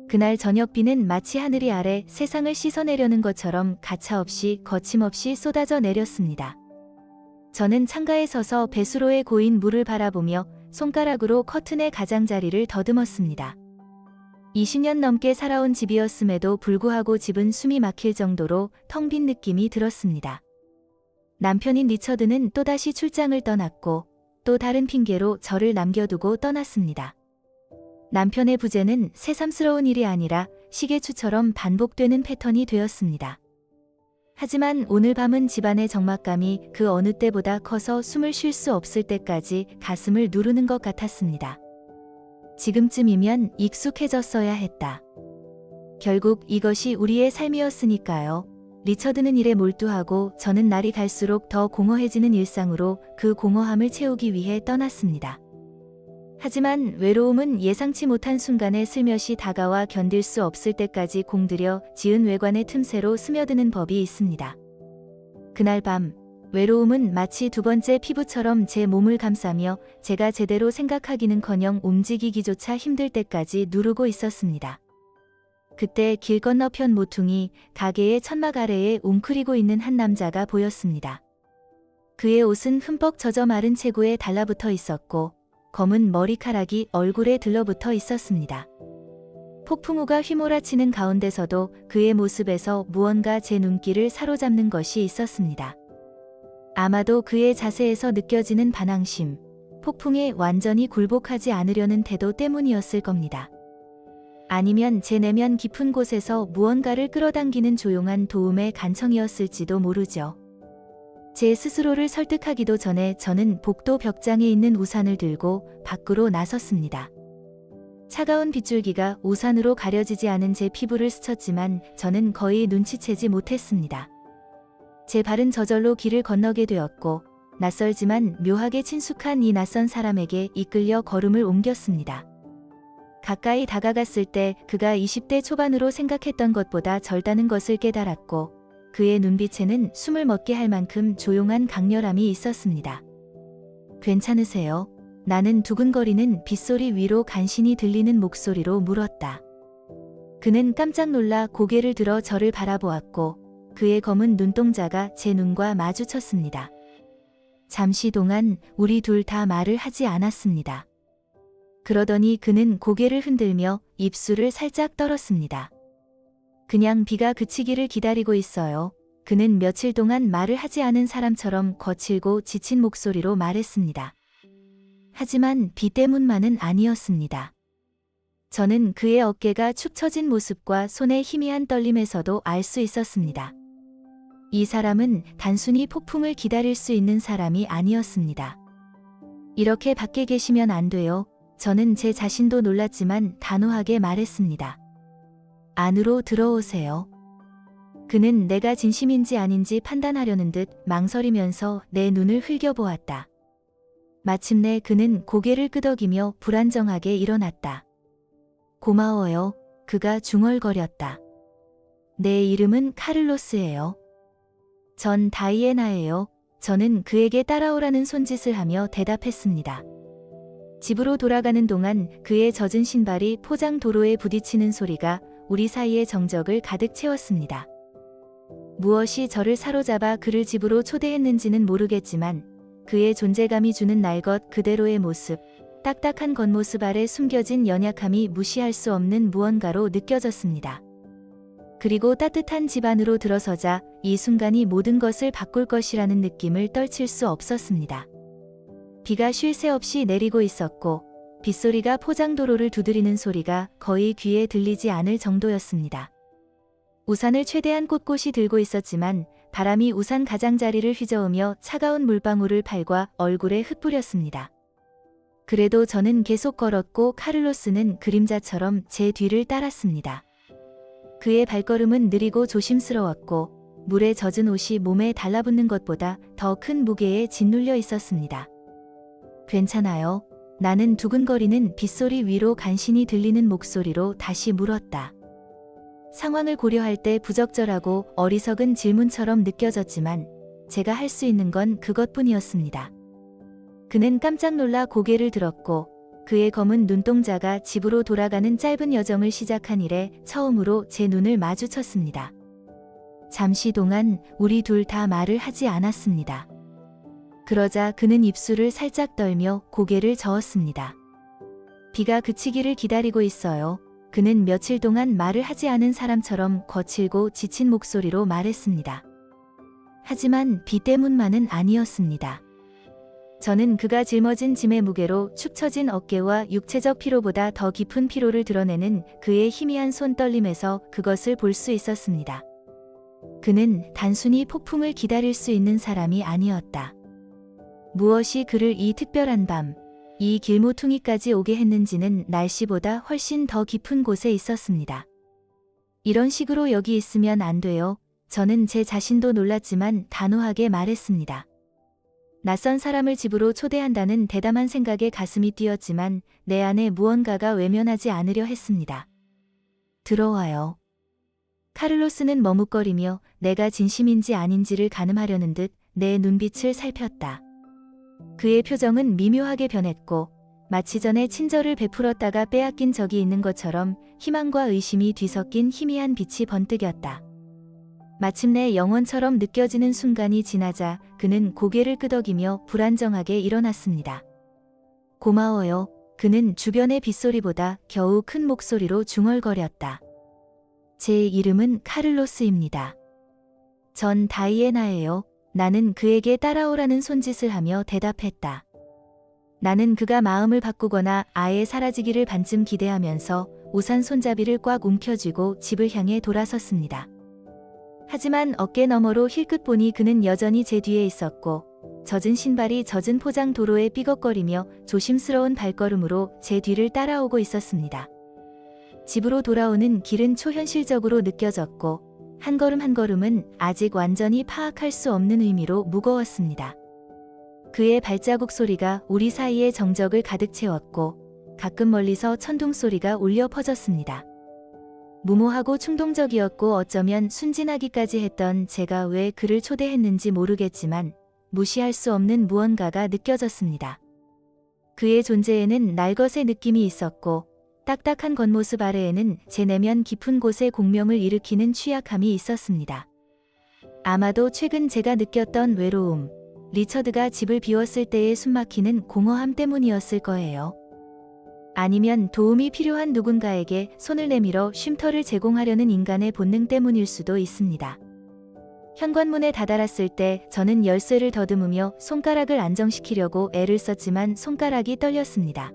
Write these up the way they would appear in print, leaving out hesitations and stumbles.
그날 저녁 비는 마치 하늘이 아래 세상을 씻어내려는 것처럼 가차없이 거침없이 쏟아져 내렸습니다. 저는 창가에 서서 배수로에 고인 물을 바라보며 손가락으로 커튼의 가장자리를 더듬었습니다. 20년 넘게 살아온 집이었음에도 불구하고 집은 숨이 막힐 정도로 텅 빈 느낌이 들었습니다. 남편인 리처드는 또다시 출장을 떠났고 또 다른 핑계로 저를 남겨두고 떠났습니다. 남편의 부재는 새삼스러운 일이 아니라 시계추처럼 반복되는 패턴이 되었습니다. 하지만 오늘 밤은 집안의 적막감이 그 어느 때보다 커서 숨을 쉴 수 없을 때까지 가슴을 누르는 것 같았습니다. 지금쯤이면 익숙해졌어야 했다. 결국 이것이 우리의 삶이었으니까요. 리처드는 일에 몰두하고 저는 날이 갈수록 더 공허해지는 일상으로 그 공허함을 채우기 위해 떠났습니다. 하지만 외로움은 예상치 못한 순간에 슬며시 다가와 견딜 수 없을 때까지 공들여 지은 외관의 틈새로 스며드는 법이 있습니다. 그날 밤, 외로움은 마치 두 번째 피부처럼 제 몸을 감싸며 제가 제대로 생각하기는커녕 움직이기조차 힘들 때까지 누르고 있었습니다. 그때 길 건너편 모퉁이 가게의 천막 아래에 웅크리고 있는 한 남자가 보였습니다. 그의 옷은 흠뻑 젖어 마른 체구에 달라붙어 있었고 검은 머리카락이 얼굴에 들러붙어 있었습니다. 폭풍우가 휘몰아치는 가운데서도 그의 모습에서 무언가 제 눈길을 사로잡는 것이 있었습니다. 아마도 그의 자세에서 느껴지는 반항심, 폭풍에 완전히 굴복하지 않으려는 태도 때문이었을 겁니다. 아니면 제 내면 깊은 곳에서 무언가를 끌어당기는 조용한 도움의 간청이었을지도 모르죠. 제 스스로를 설득하기도 전에 저는 복도 벽장에 있는 우산을 들고 밖으로 나섰습니다. 차가운 빗줄기가 우산으로 가려지지 않은 제 피부를 스쳤지만 저는 거의 눈치채지 못했습니다. 제 발은 저절로 길을 건너게 되었고 낯설지만 묘하게 친숙한 이 낯선 사람에게 이끌려 걸음을 옮겼습니다. 가까이 다가갔을 때 그가 20대 초반으로 생각했던 것보다 젊다는 것을 깨달았고 그의 눈빛에는 숨을 멎게 할 만큼 조용한 강렬함이 있었습니다. 괜찮으세요? 나는 두근거리는 빗소리 위로 간신히 들리는 목소리로 물었다. 그는 깜짝 놀라 고개를 들어 저를 바라보았고 그의 검은 눈동자가 제 눈과 마주쳤습니다. 잠시 동안 우리 둘 다 말을 하지 않았습니다. 그러더니 그는 고개를 흔들며 입술을 살짝 떨었습니다. 그냥 비가 그치기를 기다리고 있어요. 그는 며칠 동안 말을 하지 않은 사람처럼 거칠고 지친 목소리로 말했습니다. 하지만 비 때문만은 아니었습니다. 저는 그의 어깨가 축 처진 모습과 손의 희미한 떨림에서도 알 수 있었습니다. 이 사람은 단순히 폭풍을 기다릴 수 있는 사람이 아니었습니다. 이렇게 밖에 계시면 안 돼요. 저는 제 자신도 놀랐지만 단호하게 말했습니다. 안으로 들어오세요. 그는 내가 진심인지 아닌지 판단하려는 듯 망설이면서 내 눈을 흘겨보았다. 마침내 그는 고개를 끄덕이며 불안정하게 일어났다. 고마워요. 그가 중얼거렸다. 내 이름은 카를로스예요. 전 다이애나예요. 저는 그에게 따라오라는 손짓을 하며 대답했습니다. 집으로 돌아가는 동안 그의 젖은 신발이 포장 도로에 부딪히는 소리가 우리 사이의 정적을 가득 채웠습니다. 무엇이 저를 사로잡아 그를 집으로 초대했는지는 모르겠지만 그의 존재감이 주는 날 것 그대로의 모습, 딱딱한 겉모습 아래 숨겨진 연약함이 무시할 수 없는 무언가로 느껴졌습니다. 그리고 따뜻한 집 안으로 들어서자 이 순간이 모든 것을 바꿀 것이라는 느낌을 떨칠 수 없었습니다. 비가 쉴 새 없이 내리고 있었고 빗소리가 포장도로를 두드리는 소리가 거의 귀에 들리지 않을 정도였습니다. 우산을 최대한 꼿꼿이 들고 있었지만 바람이 우산 가장자리를 휘저으며 차가운 물방울을 팔과 얼굴에 흩뿌렸습니다. 그래도 저는 계속 걸었고 카를로스는 그림자처럼 제 뒤를 따랐습니다. 그의 발걸음은 느리고 조심스러웠고 물에 젖은 옷이 몸에 달라붙는 것보다 더 큰 무게에 짓눌려 있었습니다. 괜찮아요. 나는 두근거리는 빗소리 위로 간신히 들리는 목소리로 다시 물었다. 상황을 고려할 때 부적절하고 어리석은 질문처럼 느껴졌지만 제가 할 수 있는 건 그것뿐이었습니다. 그는 깜짝 놀라 고개를 들었고 그의 검은 눈동자가 집으로 돌아가는 짧은 여정을 시작한 이래 처음으로 제 눈을 마주쳤습니다. 잠시 동안 우리 둘 다 말을 하지 않았습니다. 그러자 그는 입술을 살짝 떨며 고개를 저었습니다. 비가 그치기를 기다리고 있어요. 그는 며칠 동안 말을 하지 않은 사람처럼 거칠고 지친 목소리로 말했습니다. 하지만 비 때문만은 아니었습니다. 저는 그가 짊어진 짐의 무게로 축 처진 어깨와 육체적 피로보다 더 깊은 피로를 드러내는 그의 희미한 손 떨림에서 그것을 볼 수 있었습니다. 그는 단순히 폭풍을 기다릴 수 있는 사람이 아니었다. 무엇이 그를 이 특별한 밤, 이 길모퉁이까지 오게 했는지는 날씨보다 훨씬 더 깊은 곳에 있었습니다. 이런 식으로 여기 있으면 안 돼요. 저는 제 자신도 놀랐지만 단호하게 말했습니다. 낯선 사람을 집으로 초대한다는 대담한 생각에 가슴이 뛰었지만 내 안에 무언가가 외면하지 않으려 했습니다. 들어와요. 카를로스는 머뭇거리며 내가 진심인지 아닌지를 가늠하려는 듯 내 눈빛을 살폈다. 그의 표정은 미묘하게 변했고 마치 전에 친절을 베풀었다가 빼앗긴 적이 있는 것처럼 희망과 의심이 뒤섞인 희미한 빛이 번뜩였다. 마침내 영원처럼 느껴지는 순간이 지나자 그는 고개를 끄덕이며 불안정하게 일어났습니다. 고마워요. 그는 주변의 빗소리보다 겨우 큰 목소리로 중얼거렸다. 제 이름은 카를로스입니다. 전 다이애나예요. 나는 그에게 따라오라는 손짓을 하며 대답했다. 나는 그가 마음을 바꾸거나 아예 사라지기를 반쯤 기대하면서 우산 손잡이를 꽉 움켜쥐고 집을 향해 돌아섰습니다. 하지만 어깨 너머로 힐끗 보니 그는 여전히 제 뒤에 있었고 젖은 신발이 젖은 포장 도로에 삐걱거리며 조심스러운 발걸음으로 제 뒤를 따라오고 있었습니다. 집으로 돌아오는 길은 초현실적으로 느껴졌고 한 걸음 한 걸음은 아직 완전히 파악할 수 없는 의미로 무거웠습니다. 그의 발자국 소리가 우리 사이의 정적을 가득 채웠고 가끔 멀리서 천둥 소리가 울려 퍼졌습니다. 무모하고 충동적이었고 어쩌면 순진하기까지 했던 제가 왜 그를 초대했는지 모르겠지만 무시할 수 없는 무언가가 느껴졌습니다. 그의 존재에는 날것의 느낌이 있었고 딱딱한 겉모습 아래에는 제 내면 깊은 곳에 공명을 일으키는 취약함이 있었습니다. 아마도 최근 제가 느꼈던 외로움, 리처드가 집을 비웠을 때의 숨막히는 공허함 때문이었을 거예요. 아니면 도움이 필요한 누군가에게 손을 내밀어 쉼터를 제공하려는 인간의 본능 때문일 수도 있습니다. 현관문에 다다랐을 때 저는 열쇠를 더듬으며 손가락을 안정시키려고 애를 썼지만 손가락이 떨렸습니다.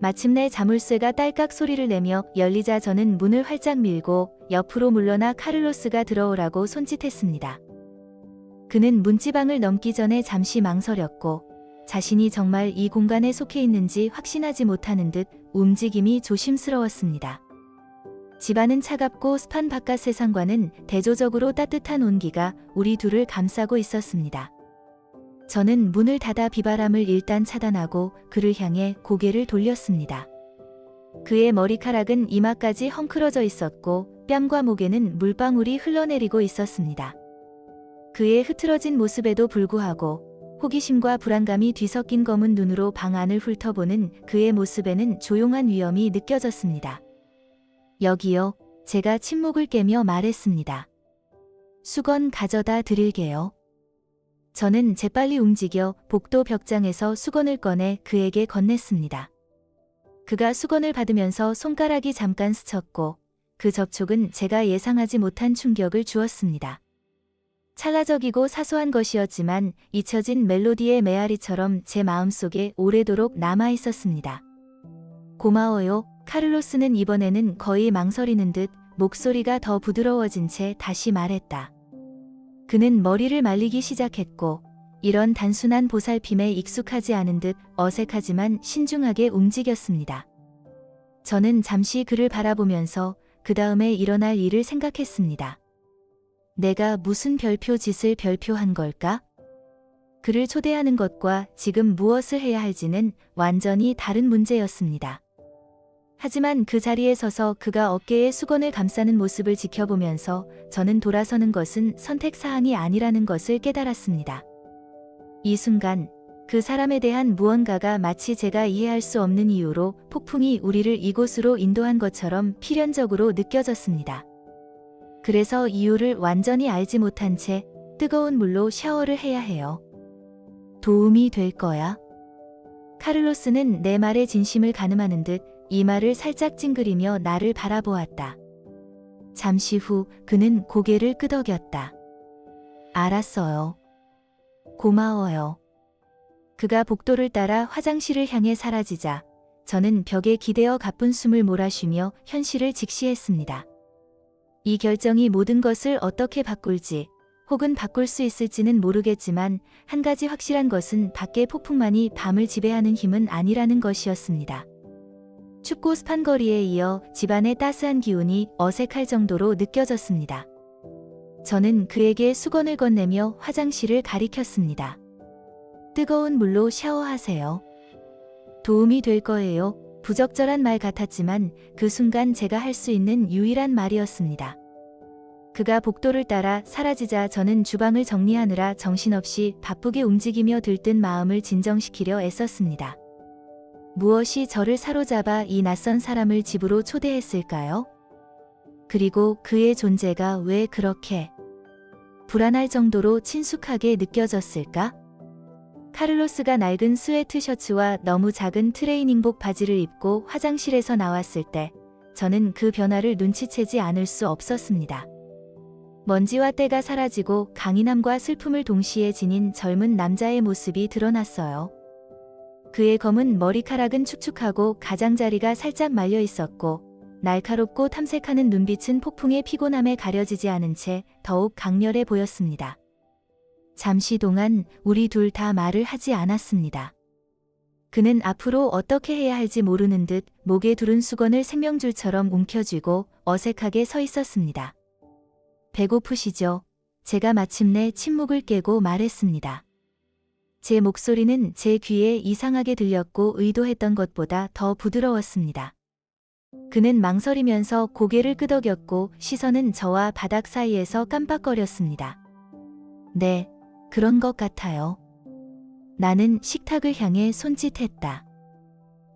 마침내 자물쇠가 딸깍 소리를 내며 열리자 저는 문을 활짝 밀고 옆으로 물러나 카를로스가 들어오라고 손짓했습니다. 그는 문지방을 넘기 전에 잠시 망설였고 자신이 정말 이 공간에 속해 있는지 확신하지 못하는 듯 움직임이 조심스러웠습니다. 집안은 차갑고 습한 바깥 세상과는 대조적으로 따뜻한 온기가 우리 둘을 감싸고 있었습니다. 저는 문을 닫아 비바람을 일단 차단하고 그를 향해 고개를 돌렸습니다. 그의 머리카락은 이마까지 헝클어져 있었고 뺨과 목에는 물방울이 흘러내리고 있었습니다. 그의 흐트러진 모습에도 불구하고 호기심과 불안감이 뒤섞인 검은 눈으로 방 안을 훑어보는 그의 모습에는 조용한 위엄이 느껴졌습니다. 여기요. 제가 침묵을 깨며 말했습니다. 수건 가져다 드릴게요. 저는 재빨리 움직여 복도 벽장에서 수건을 꺼내 그에게 건넸습니다. 그가 수건을 받으면서 손가락이 잠깐 스쳤고 그 접촉은 제가 예상하지 못한 충격을 주었습니다. 찰나적이고 사소한 것이었지만 잊혀진 멜로디의 메아리처럼 제 마음속에 오래도록 남아있었습니다. 고마워요. 카를로스는 이번에는 거의 망설이는 듯 목소리가 더 부드러워진 채 다시 말했다. 그는 머리를 말리기 시작했고 이런 단순한 보살핌에 익숙하지 않은 듯 어색하지만 신중하게 움직였습니다. 저는 잠시 그를 바라보면서 그 다음에 일어날 일을 생각했습니다. 내가 무슨 별표 짓을 별표한 걸까? 그를 초대하는 것과 지금 무엇을 해야 할지는 완전히 다른 문제였습니다. 하지만 그 자리에 서서 그가 어깨에 수건을 감싸는 모습을 지켜보면서 저는 돌아서는 것은 선택사항이 아니라는 것을 깨달았습니다. 이 순간 그 사람에 대한 무언가가 마치 제가 이해할 수 없는 이유로 폭풍이 우리를 이곳으로 인도한 것처럼 필연적으로 느껴졌습니다. 그래서 이유를 완전히 알지 못한 채 뜨거운 물로 샤워를 해야 해요. 도움이 될 거야. 카를로스는 내 말에 진심을 가늠하는 듯 이마를 살짝 찡그리며 나를 바라보았다. 잠시 후 그는 고개를 끄덕였다. 알았어요. 고마워요. 그가 복도를 따라 화장실을 향해 사라지자 저는 벽에 기대어 가쁜 숨을 몰아쉬며 현실을 직시했습니다. 이 결정이 모든 것을 어떻게 바꿀지 혹은 바꿀 수 있을지는 모르겠지만 한 가지 확실한 것은 밖의 폭풍만이 밤을 지배하는 힘은 아니라는 것이었습니다. 춥고 습한 거리에 이어 집안의 따스한 기운이 어색할 정도로 느껴졌습니다. 저는 그에게 수건을 건네며 화장실을 가리켰습니다. 뜨거운 물로 샤워하세요. 도움이 될 거예요. 부적절한 말 같았지만 그 순간 제가 할 수 있는 유일한 말이었습니다. 그가 복도를 따라 사라지자 저는 주방을 정리하느라 정신없이 바쁘게 움직이며 들뜬 마음을 진정시키려 애썼습니다. 무엇이 저를 사로잡아 이 낯선 사람을 집으로 초대했을까요? 그리고 그의 존재가 왜 그렇게 불안할 정도로 친숙하게 느껴졌을까? 카를로스가 낡은 스웨트 셔츠와 너무 작은 트레이닝복 바지를 입고 화장실에서 나왔을 때 저는 그 변화를 눈치채지 않을 수 없었습니다. 먼지와 때가 사라지고 강인함과 슬픔을 동시에 지닌 젊은 남자의 모습이 드러났어요. 그의 검은 머리카락은 축축하고 가장자리가 살짝 말려 있었고 날카롭고 탐색하는 눈빛은 폭풍의 피곤함에 가려지지 않은 채 더욱 강렬해 보였습니다. 잠시 동안 우리 둘 다 말을 하지 않았습니다. 그는 앞으로 어떻게 해야 할지 모르는 듯 목에 두른 수건을 생명줄처럼 움켜쥐고 어색하게 서 있었습니다. 배고프시죠? 제가 마침내 침묵을 깨고 말했습니다. 제 목소리는 제 귀에 이상하게 들렸고 의도했던 것보다 더 부드러웠습니다. 그는 망설이면서 고개를 끄덕였고 시선은 저와 바닥 사이에서 깜빡거렸습니다. 네, 그런 것 같아요. 나는 식탁을 향해 손짓했다.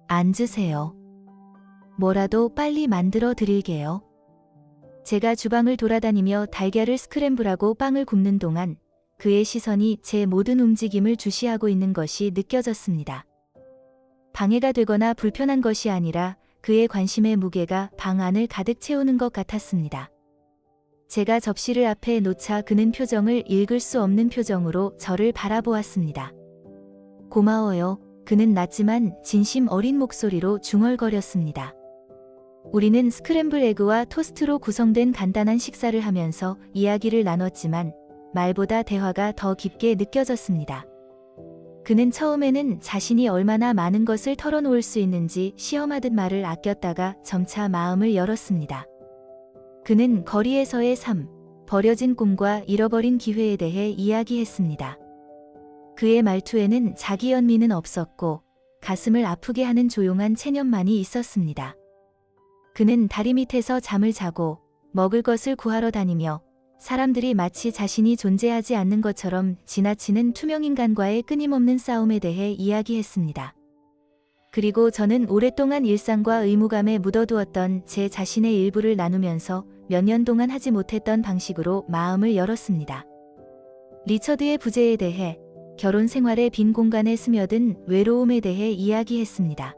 앉으세요. 뭐라도 빨리 만들어 드릴게요. 제가 주방을 돌아다니며 달걀을 스크램블하고 빵을 굽는 동안 그의 시선이 제 모든 움직임을 주시하고 있는 것이 느껴졌습니다. 방해가 되거나 불편한 것이 아니라 그의 관심의 무게가 방 안을 가득 채우는 것 같았습니다. 제가 접시를 앞에 놓자 그는 표정을 읽을 수 없는 표정으로 저를 바라보았습니다. 고마워요. 그는 낮지만 진심 어린 목소리로 중얼거렸습니다. 우리는 스크램블 에그와 토스트로 구성된 간단한 식사를 하면서 이야기를 나눴지만 말보다 대화가 더 깊게 느껴졌습니다. 그는 처음에는 자신이 얼마나 많은 것을 털어놓을 수 있는지 시험하듯 말을 아꼈다가 점차 마음을 열었습니다. 그는 거리에서의 삶, 버려진 꿈과 잃어버린 기회에 대해 이야기했습니다. 그의 말투에는 자기 연민은 없었고 가슴을 아프게 하는 조용한 체념만이 있었습니다. 그는 다리 밑에서 잠을 자고 먹을 것을 구하러 다니며 사람들이 마치 자신이 존재하지 않는 것처럼 지나치는 투명인간과의 끊임없는 싸움에 대해 이야기했습니다. 그리고 저는 오랫동안 일상과 의무감에 묻어두었던 제 자신의 일부를 나누면서 몇 년 동안 하지 못했던 방식으로 마음을 열었습니다. 리처드의 부재에 대해, 결혼 생활의 빈 공간에 스며든 외로움에 대해 이야기했습니다.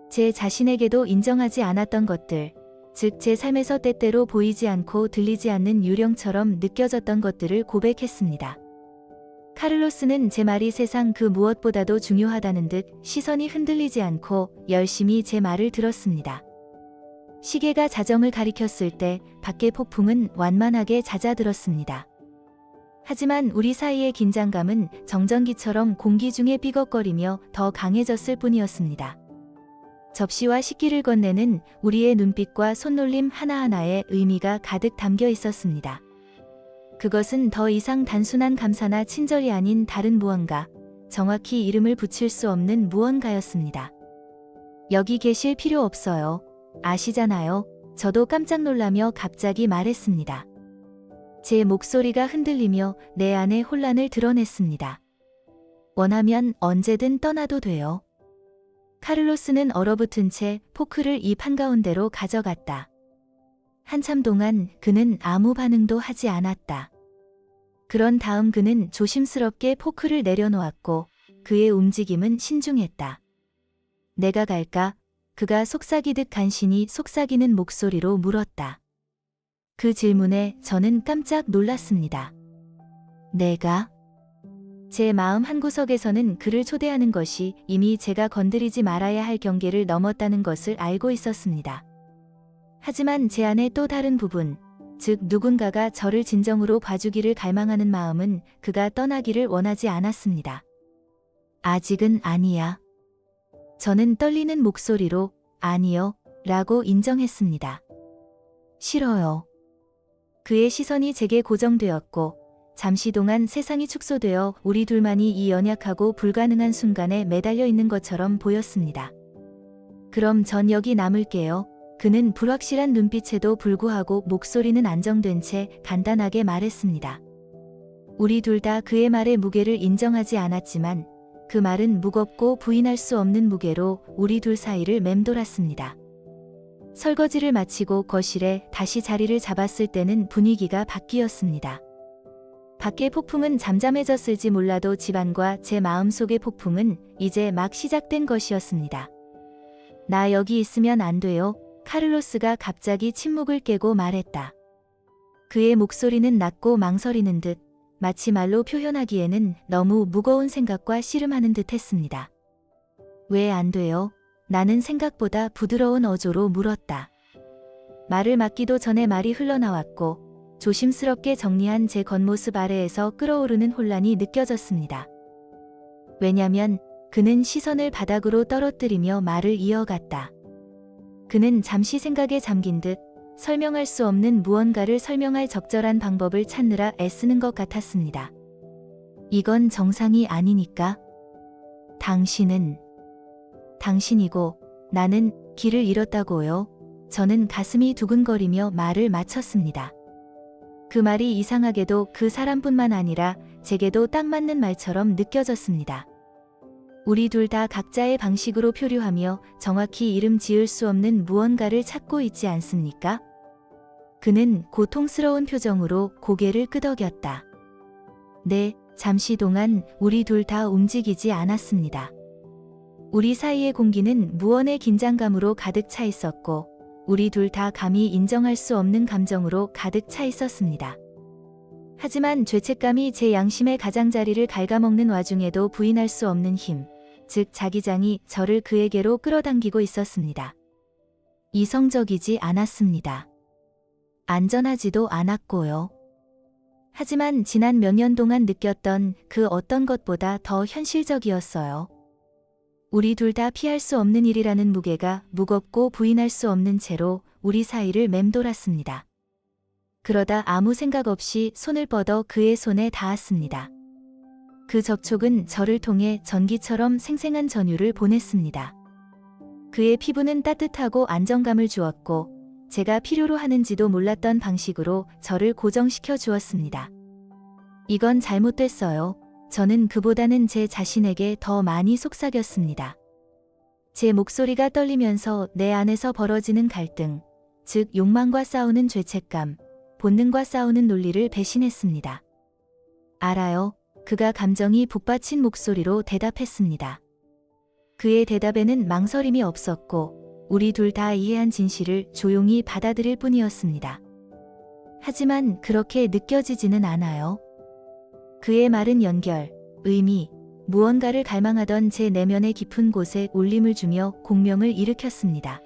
제 자신에게도 인정하지 않았던 것들, 즉 제 삶에서 때때로 보이지 않고 들리지 않는 유령처럼 느껴졌던 것들을 고백했습니다. 카를로스는 제 말이 세상 그 무엇보다도 중요하다는 듯 시선이 흔들리지 않고 열심히 제 말을 들었습니다. 시계가 자정을 가리켰을 때 밖의 폭풍은 완만하게 잦아들었습니다. 하지만 우리 사이의 긴장감은 정전기처럼 공기 중에 삐걱거리며 더 강해졌을 뿐이었습니다. 접시와 식기를 건네는 우리의 눈빛과 손놀림 하나하나에 의미가 가득 담겨 있었습니다. 그것은 더 이상 단순한 감사나 친절이 아닌 다른 무언가, 정확히 이름을 붙일 수 없는 무언가였습니다. 여기 계실 필요 없어요. 아시잖아요. 저도 깜짝 놀라며 갑자기 말했습니다. 제 목소리가 흔들리며 내 안의 혼란을 드러냈습니다. 원하면 언제든 떠나도 돼요. 카를로스는 얼어붙은 채 포크를 입 한가운데로 가져갔다. 한참 동안 그는 아무 반응도 하지 않았다. 그런 다음 그는 조심스럽게 포크를 내려놓았고 그의 움직임은 신중했다. 내가 갈까? 그가 속삭이듯 간신히 속삭이는 목소리로 물었다. 그 질문에 저는 깜짝 놀랐습니다. 내가? 제 마음 한구석에서는 그를 초대하는 것이 이미 제가 건드리지 말아야 할 경계를 넘었다는 것을 알고 있었습니다. 하지만 제 안의 또 다른 부분, 즉 누군가가 저를 진정으로 봐주기를 갈망하는 마음은 그가 떠나기를 원하지 않았습니다. 아직은 아니야. 저는 떨리는 목소리로 아니요 라고 인정했습니다. 싫어요. 그의 시선이 제게 고정되었고 잠시 동안 세상이 축소되어 우리 둘만이 이 연약하고 불가능한 순간에 매달려 있는 것처럼 보였습니다. 그럼 전 여기 남을게요. 그는 불확실한 눈빛에도 불구하고 목소리는 안정된 채 간단하게 말했습니다. 우리 둘 다 그의 말의 무게를 인정하지 않았지만 그 말은 무겁고 부인할 수 없는 무게로 우리 둘 사이를 맴돌았습니다. 설거지를 마치고 거실에 다시 자리를 잡았을 때는 분위기가 바뀌었습니다. 밖의 폭풍은 잠잠해졌을지 몰라도 집안과 제 마음속의 폭풍은 이제 막 시작된 것이었습니다. 나 여기 있으면 안 돼요. 카를로스가 갑자기 침묵을 깨고 말했다. 그의 목소리는 낮고 망설이는 듯 마치 말로 표현하기에는 너무 무거운 생각과 씨름하는 듯 했습니다. 왜 안 돼요? 나는 생각보다 부드러운 어조로 물었다. 말을 막기도 전에 말이 흘러나왔고 조심스럽게 정리한 제 겉모습 아래에서 끓어오르는 혼란이 느껴졌습니다. 왜냐면 그는 시선을 바닥으로 떨어뜨리며 말을 이어갔다. 그는 잠시 생각에 잠긴 듯 설명할 수 없는 무언가를 설명할 적절한 방법을 찾느라 애쓰는 것 같았습니다. 이건 정상이 아니니까. 당신이고 나는 길을 잃었다고요. 저는 가슴이 두근거리며 말을 마쳤습니다. 그 말이 이상하게도 그 사람뿐만 아니라 제게도 딱 맞는 말처럼 느껴졌습니다. 우리 둘 다 각자의 방식으로 표류하며 정확히 이름 지을 수 없는 무언가를 찾고 있지 않습니까? 그는 고통스러운 표정으로 고개를 끄덕였다. 네, 잠시 동안 우리 둘 다 움직이지 않았습니다. 우리 사이의 공기는 무언의 긴장감으로 가득 차 있었고 우리 둘 다 감히 인정할 수 없는 감정으로 가득 차 있었습니다. 하지만 죄책감이 제 양심의 가장자리를 갉아먹는 와중에도 부인할 수 없는 힘, 즉 자기장이 저를 그에게로 끌어당기고 있었습니다. 이성적이지 않았습니다. 안전하지도 않았고요. 하지만 지난 몇 년 동안 느꼈던 그 어떤 것보다 더 현실적이었어요. 우리 둘 다 피할 수 없는 일이라는 무게가 무겁고 부인할 수 없는 채로 우리 사이를 맴돌았습니다. 그러다 아무 생각 없이 손을 뻗어 그의 손에 닿았습니다. 그 접촉은 저를 통해 전기처럼 생생한 전율을 보냈습니다. 그의 피부는 따뜻하고 안정감을 주었고 제가 필요로 하는지도 몰랐던 방식으로 저를 고정시켜 주었습니다. 이건 잘못됐어요. 저는 그보다는 제 자신에게 더 많이 속삭였습니다. 제 목소리가 떨리면서 내 안에서 벌어지는 갈등, 즉 욕망과 싸우는 죄책감, 본능과 싸우는 논리를 배신했습니다. 알아요. 그가 감정이 북받친 목소리로 대답했습니다. 그의 대답에는 망설임이 없었고 우리 둘 다 이해한 진실을 조용히 받아들일 뿐이었습니다. 하지만 그렇게 느껴지지는 않아요. 그의 말은 연결, 의미, 무언가를 갈망하던 제 내면의 깊은 곳에 울림을 주며 공명을 일으켰습니다.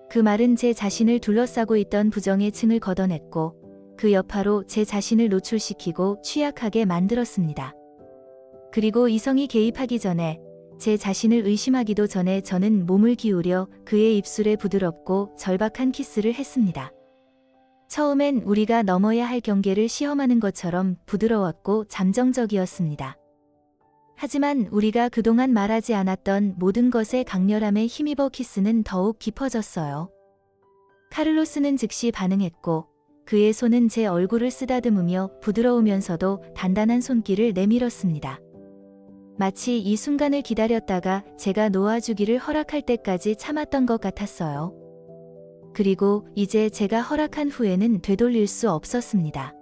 그 말은 제 자신을 둘러싸고 있던 부정의 층을 걷어냈고 그 여파로 제 자신을 노출시키고 취약하게 만들었습니다. 그리고 이성이 개입하기 전에 제 자신을 의심하기도 전에 저는 몸을 기울여 그의 입술에 부드럽고 절박한 키스를 했습니다. 처음엔 우리가 넘어야 할 경계를 시험하는 것처럼 부드러웠고 잠정적이었습니다. 하지만 우리가 그동안 말하지 않았던 모든 것의 강렬함에 힘입어 키스는 더욱 깊어졌어요. 카를로스는 즉시 반응했고 그의 손은 제 얼굴을 쓰다듬으며 부드러우면서도 단단한 손길을 내밀었습니다. 마치 이 순간을 기다렸다가 제가 놓아주기를 허락할 때까지 참았던 것 같았어요. 그리고 이제 제가 허락한 후에는 되돌릴 수 없었습니다.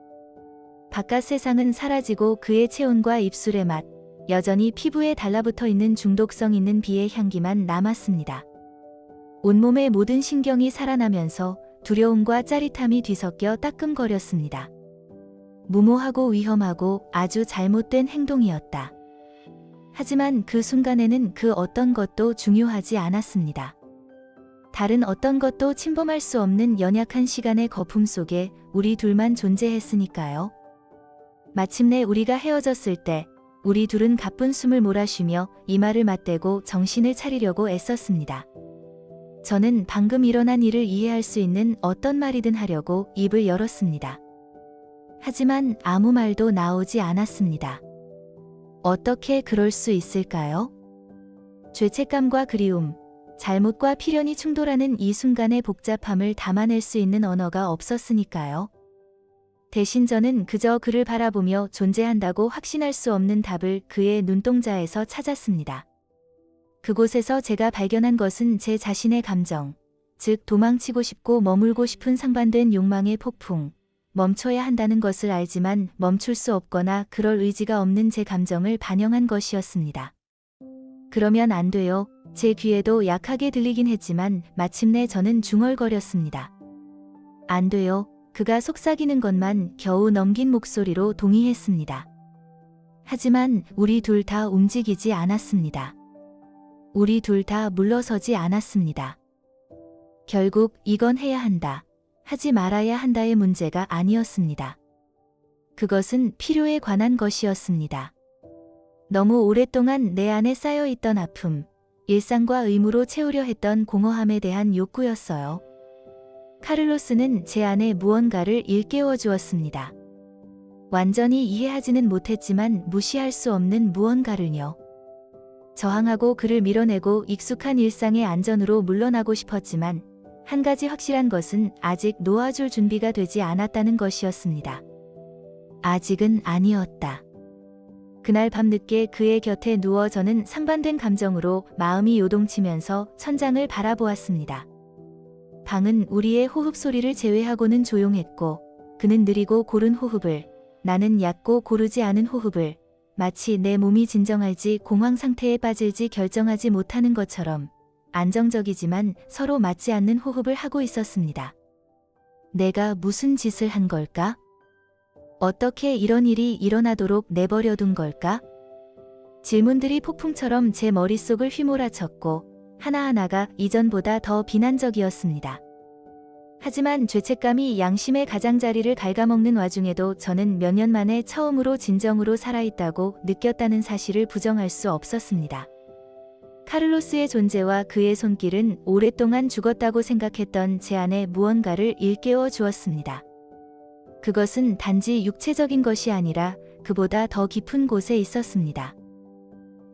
바깥 세상은 사라지고 그의 체온과 입술의 맛, 여전히 피부에 달라붙어 있는 중독성 있는 비의 향기만 남았습니다. 온몸의 모든 신경이 살아나면서 두려움과 짜릿함이 뒤섞여 따끔거렸습니다. 무모하고 위험하고 아주 잘못된 행동이었다. 하지만 그 순간에는 그 어떤 것도 중요하지 않았습니다. 다른 어떤 것도 침범할 수 없는 연약한 시간의 거품 속에 우리 둘만 존재했으니까요. 마침내 우리가 헤어졌을 때 우리 둘은 가쁜 숨을 몰아쉬며 이마를 맞대고 정신을 차리려고 애썼습니다. 저는 방금 일어난 일을 이해할 수 있는 어떤 말이든 하려고 입을 열었습니다. 하지만 아무 말도 나오지 않았습니다. 어떻게 그럴 수 있을까요? 죄책감과 그리움, 잘못과 필연이 충돌하는 이 순간의 복잡함을 담아낼 수 있는 언어가 없었으니까요. 대신 저는 그저 그를 바라보며 존재한다고 확신할 수 없는 답을 그의 눈동자에서 찾았습니다. 그곳에서 제가 발견한 것은 제 자신의 감정, 즉 도망치고 싶고 머물고 싶은 상반된 욕망의 폭풍, 멈춰야 한다는 것을 알지만 멈출 수 없거나 그럴 의지가 없는 제 감정을 반영한 것이었습니다. 그러면 안 돼요. 제 귀에도 약하게 들리긴 했지만 마침내 저는 중얼거렸습니다. 안 돼요. 그가 속삭이는 것만 겨우 넘긴 목소리로 동의했습니다. 하지만 우리 둘 다 움직이지 않았습니다. 우리 둘 다 물러서지 않았습니다. 결국 이건 해야 한다. 하지 말아야 한다의 문제가 아니었습니다. 그것은 필요에 관한 것이었습니다. 너무 오랫동안 내 안에 쌓여있던 아픔, 일상과 의무로 채우려 했던 공허함에 대한 욕구였어요. 카를로스는 제 안에 무언가를 일깨워 주었습니다. 완전히 이해하지는 못했지만 무시할 수 없는 무언가를요. 저항하고 그를 밀어내고 익숙한 일상의 안전으로 물러나고 싶었지만 한 가지 확실한 것은 아직 놓아줄 준비가 되지 않았다는 것이었습니다. 아직은 아니었다. 그날 밤늦게 그의 곁에 누워 저는 상반된 감정으로 마음이 요동치면서 천장을 바라보았습니다. 방은 우리의 호흡 소리를 제외하고는 조용했고 그는 느리고 고른 호흡을, 나는 얕고 고르지 않은 호흡을, 마치 내 몸이 진정할지 공황 상태에 빠질지 결정하지 못하는 것처럼 안정적이지만 서로 맞지 않는 호흡을 하고 있었습니다. 내가 무슨 짓을 한 걸까? 어떻게 이런 일이 일어나도록 내버려둔 걸까? 질문들이 폭풍처럼 제 머릿속을 휘몰아쳤고 하나하나가 이전보다 더 비난적이었습니다. 하지만 죄책감이 양심의 가장자리를 갉아먹는 와중에도 저는 몇 년 만에 처음으로 진정으로 살아있다고 느꼈다는 사실을 부정할 수 없었습니다. 카를로스의 존재와 그의 손길은 오랫동안 죽었다고 생각했던 제 안에 무언가를 일깨워 주었습니다. 그것은 단지 육체적인 것이 아니라 그보다 더 깊은 곳에 있었습니다.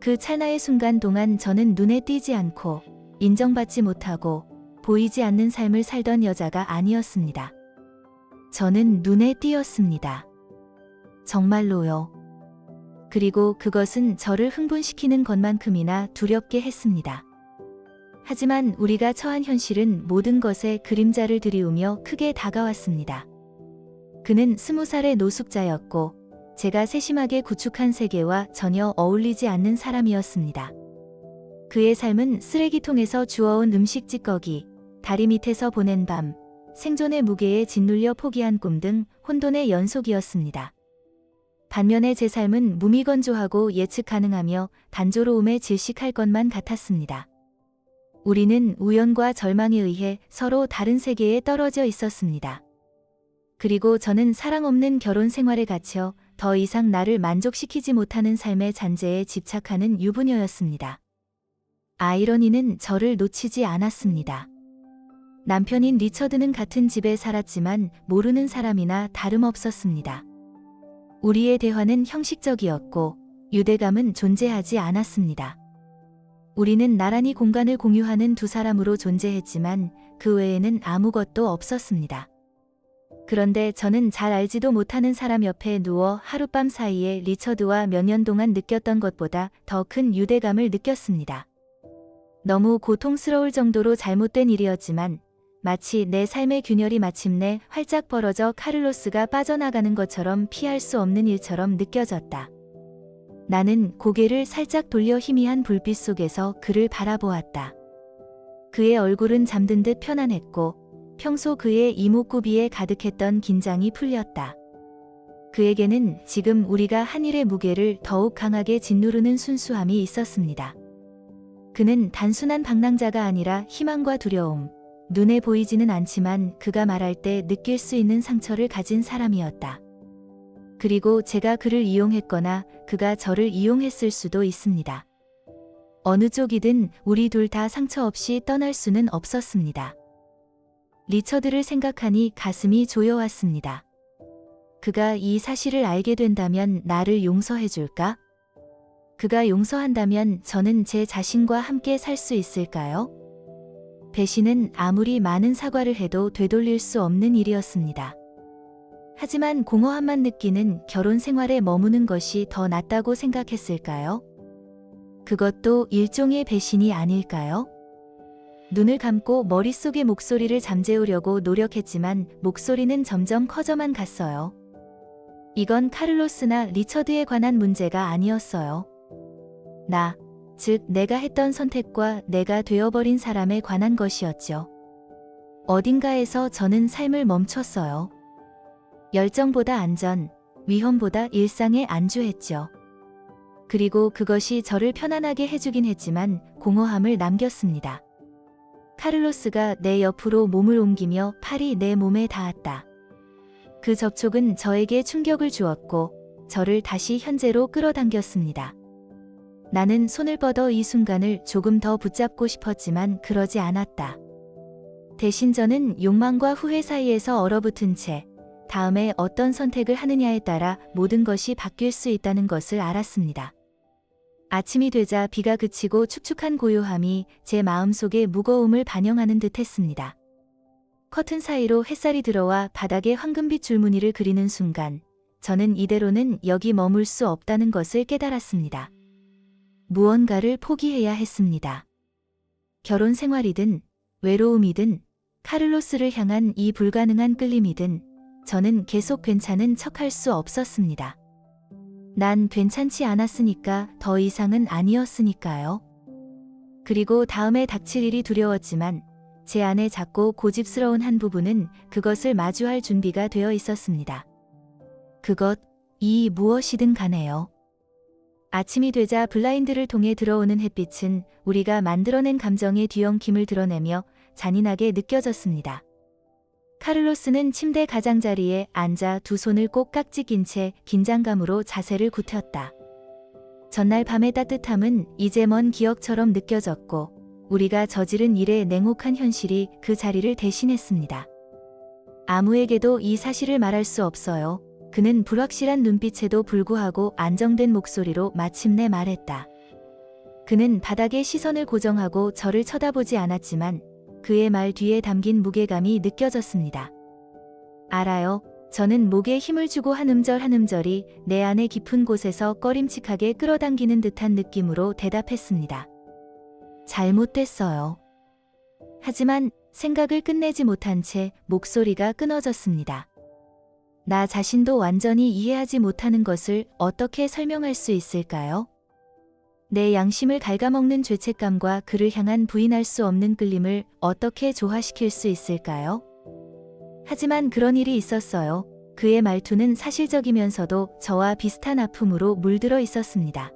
그 찰나의 순간 동안 저는 눈에 띄지 않고 인정받지 못하고 보이지 않는 삶을 살던 여자가 아니었습니다. 저는 눈에 띄었습니다. 정말로요. 그리고 그것은 저를 흥분시키는 것만큼이나 두렵게 했습니다. 하지만 우리가 처한 현실은 모든 것에 그림자를 들이우며 크게 다가왔습니다. 그는 20살의 노숙자였고 제가 세심하게 구축한 세계와 전혀 어울리지 않는 사람이었습니다. 그의 삶은 쓰레기통에서 주워온 음식 찌꺼기, 다리 밑에서 보낸 밤, 생존의 무게에 짓눌려 포기한 꿈 등 혼돈의 연속이었습니다. 반면에 제 삶은 무미건조하고 예측 가능하며 단조로움에 질식할 것만 같았습니다. 우리는 우연과 절망에 의해 서로 다른 세계에 떨어져 있었습니다. 그리고 저는 사랑 없는 결혼 생활에 갇혀 더 이상 나를 만족시키지 못하는 삶의 잔재에 집착하는 유부녀였습니다. 아이러니는 저를 놓치지 않았습니다. 남편인 리처드는 같은 집에 살았지만 모르는 사람이나 다름없었습니다. 우리의 대화는 형식적이었고 유대감은 존재하지 않았습니다. 우리는 나란히 공간을 공유하는 두 사람으로 존재했지만 그 외에는 아무것도 없었습니다. 그런데 저는 잘 알지도 못하는 사람 옆에 누워 하룻밤 사이에 리처드와 몇 년 동안 느꼈던 것보다 더 큰 유대감을 느꼈습니다. 너무 고통스러울 정도로 잘못된 일이었지만 마치 내 삶의 균열이 마침내 활짝 벌어져 카를로스가 빠져나가는 것처럼 피할 수 없는 일처럼 느껴졌다. 나는 고개를 살짝 돌려 희미한 불빛 속에서 그를 바라보았다. 그의 얼굴은 잠든 듯 편안했고 평소 그의 이목구비에 가득했던 긴장이 풀렸다. 그에게는 지금 우리가 한 일의 무게를 더욱 강하게 짓누르는 순수함이 있었습니다. 그는 단순한 방랑자가 아니라 희망과 두려움, 눈에 보이지는 않지만 그가 말할 때 느낄 수 있는 상처를 가진 사람이었다. 그리고 제가 그를 이용했거나 그가 저를 이용했을 수도 있습니다. 어느 쪽이든 우리 둘 다 상처 없이 떠날 수는 없었습니다. 리처드를 생각하니 가슴이 조여왔습니다. 그가 이 사실을 알게 된다면 나를 용서해 줄까? 그가 용서한다면 저는 제 자신과 함께 살 수 있을까요? 배신은 아무리 많은 사과를 해도 되돌릴 수 없는 일이었습니다. 하지만 공허함만 느끼는 결혼 생활에 머무는 것이 더 낫다고 생각했을까요? 그것도 일종의 배신이 아닐까요? 눈을 감고 머릿속의 목소리를 잠재우려고 노력했지만 목소리는 점점 커져만 갔어요. 이건 카를로스나 리처드에 관한 문제가 아니었어요. 즉 내가 했던 선택과 내가 되어버린 사람에 관한 것이었죠. 어딘가에서 저는 삶을 멈췄어요. 열정보다 안전, 위험보다 일상에 안주했죠. 그리고 그것이 저를 편안하게 해주긴 했지만 공허함을 남겼습니다. 카를로스가 내 옆으로 몸을 옮기며 팔이 내 몸에 닿았다. 그 접촉은 저에게 충격을 주었고 저를 다시 현재로 끌어당겼습니다. 나는 손을 뻗어 이 순간을 조금 더 붙잡고 싶었지만 그러지 않았다. 대신 저는 욕망과 후회 사이에서 얼어붙은 채 다음에 어떤 선택을 하느냐에 따라 모든 것이 바뀔 수 있다는 것을 알았습니다. 아침이 되자 비가 그치고 축축한 고요함이 제 마음속의 무거움을 반영하는 듯 했습니다. 커튼 사이로 햇살이 들어와 바닥에 황금빛 줄무늬를 그리는 순간 저는 이대로는 여기 머물 수 없다는 것을 깨달았습니다. 무언가를 포기해야 했습니다. 결혼 생활이든 외로움이든 카를로스를 향한 이 불가능한 끌림이든 저는 계속 괜찮은 척할 수 없었습니다. 난 괜찮지 않았으니까 더 이상은 아니었으니까요. 그리고 다음에 닥칠 일이 두려웠지만 제 안에 작고 고집스러운 한 부분은 그것을 마주할 준비가 되어 있었습니다. 이 무엇이든 간에요. 아침이 되자 블라인드를 통해 들어오는 햇빛은 우리가 만들어낸 감정의 뒤엉킴을 드러내며 잔인하게 느껴졌습니다. 카를로스는 침대 가장자리에 앉아 두 손을 꼭 깍지 낀 채 긴장감으로 자세를 굳혔다. 전날 밤의 따뜻함은 이제 먼 기억처럼 느껴졌고 우리가 저지른 일의 냉혹한 현실이 그 자리를 대신했습니다. 아무에게도 이 사실을 말할 수 없어요. 그는 불확실한 눈빛에도 불구하고 안정된 목소리로 마침내 말했다. 그는 바닥에 시선을 고정하고 저를 쳐다보지 않았지만 그의 말 뒤에 담긴 무게감이 느껴졌습니다. 알아요. 저는 목에 힘을 주고 한 음절 한 음절이 내 안의 깊은 곳에서 꺼림칙하게 끌어당기는 듯한 느낌으로 대답했습니다. 잘못됐어요. 하지만 생각을 끝내지 못한 채 목소리가 끊어졌습니다. 나 자신도 완전히 이해하지 못하는 것을 어떻게 설명할 수 있을까요? 내 양심을 갉아먹는 죄책감과 그를 향한 부인할 수 없는 끌림을 어떻게 조화시킬 수 있을까요? 하지만 그런 일이 있었어요. 그의 말투는 사실적이면서도 저와 비슷한 아픔으로 물들어 있었습니다.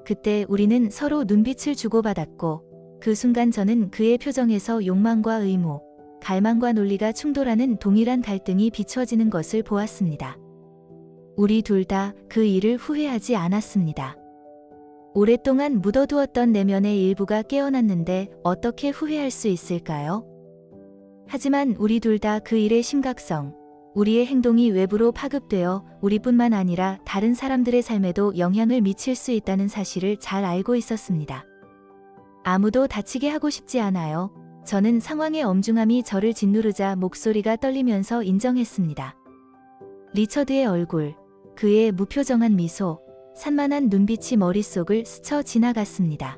그때 우리는 서로 눈빛을 주고받았고 그 순간 저는 그의 표정에서 욕망과 의무, 갈망과 논리가 충돌하는 동일한 갈등이 비춰지는 것을 보았습니다. 우리 둘 다 그 일을 후회하지 않았습니다. 오랫동안 묻어두었던 내면의 일부가 깨어났는데 어떻게 후회할 수 있을까요? 하지만 우리 둘 다 그 일의 심각성, 우리의 행동이 외부로 파급되어 우리뿐만 아니라 다른 사람들의 삶에도 영향을 미칠 수 있다는 사실을 잘 알고 있었습니다. 아무도 다치게 하고 싶지 않아요. 저는 상황의 엄중함이 저를 짓누르자 목소리가 떨리면서 인정했습니다. 리처드의 얼굴, 그의 무표정한 미소, 산만한 눈빛이 머릿속을 스쳐 지나갔습니다.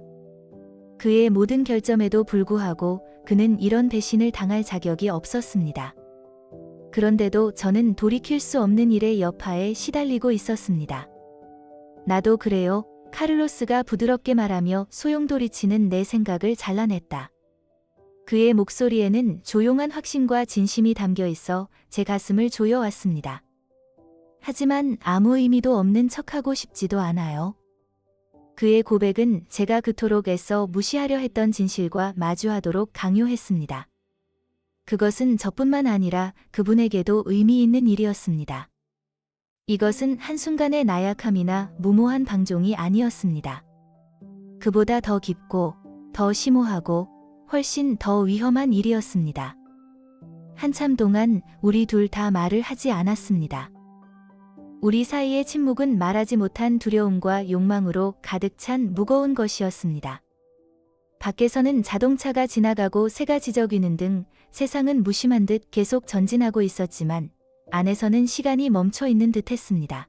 그의 모든 결점에도 불구하고 그는 이런 배신을 당할 자격이 없었습니다. 그런데도 저는 돌이킬 수 없는 일의 여파에 시달리고 있었습니다. 나도 그래요. 카를로스가 부드럽게 말하며 소용돌이치는 내 생각을 잘라냈다. 그의 목소리에는 조용한 확신과 진심이 담겨 있어 제 가슴을 조여왔습니다. 하지만 아무 의미도 없는 척하고 싶지도 않아요. 그의 고백은 제가 그토록 애써 무시하려 했던 진실과 마주하도록 강요했습니다. 그것은 저뿐만 아니라 그분에게도 의미 있는 일이었습니다. 이것은 한순간의 나약함이나 무모한 방종이 아니었습니다. 그보다 더 깊고, 더 심오하고, 훨씬 더 위험한 일이었습니다. 한참 동안 우리 둘 다 말을 하지 않았습니다. 우리 사이의 침묵은 말하지 못한 두려움과 욕망으로 가득 찬 무거운 것이었습니다. 밖에서는 자동차가 지나가고 새가 지저귀는 등 세상은 무심한 듯 계속 전진하고 있었지만 안에서는 시간이 멈춰 있는 듯 했습니다.